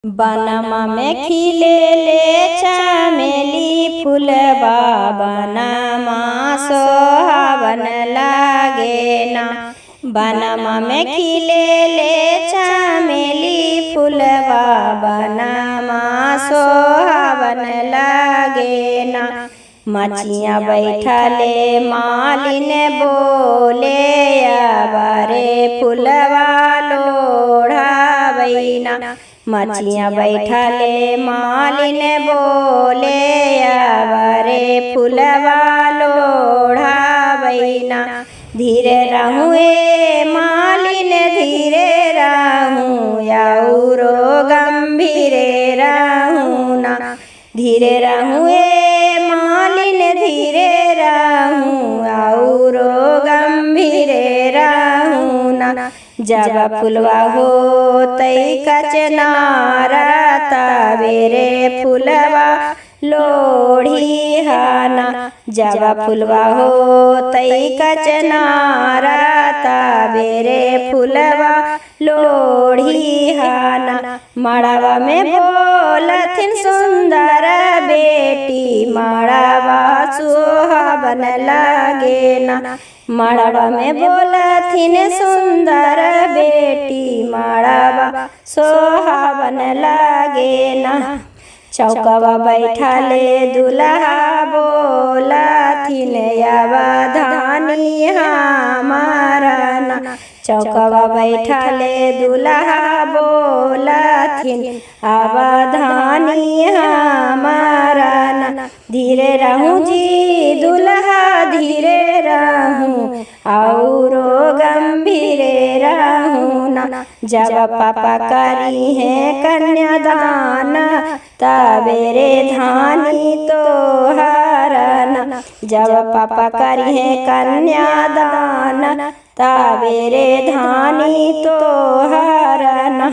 बनमा में खिलेले चमेली फूलबा, बनमा सोहावन लागेना। बनमा में खिलेले चमेली फूलबा, बनमा सोहावन लागेना। मछियाँ बैठले मालिन बोले, अबरे फूलवा लोढ़ावैना। मछियाँ बैठले मालिन बोले, अबरे फूलवा लोढ़ावैना। धीरे रहुए मालिन धीरे रहूँ, औरो गंभीरे रहूँ ना। धीरे रहुए मालिन धीरे रहूँ, औरो गंभीरे रहूँ ना। जब फुलवा हो तई कचनारा, तबेरे फुलवा लोढ़ी हाना। जब फुलवा हो तई कचनारा, तबेरे फुलवा लोढ़ी हाना। मड़वा में बोलथिन सुंदर बेटी, मड़वा सुहावन लागेना। मड़वा में बोलथिन सुंदर बेटी, मड़वा सोहावन लागेना। चौकवा बैठले दुल्हा बोलथिन, अवधानी हमारा ना। चौकवा बैठले दुल्हा बोलथिन, अवधानी हमारा ना। धीरे रहूँ जी दुल्हा धीरे रहूँ, औरो गंभीरे रहूँ ना। जब पापा करी है कन्यादान, तबेरे धानी तोहरना। जब पापा करी है कन्यादान, तबेरे धानी तोहरना।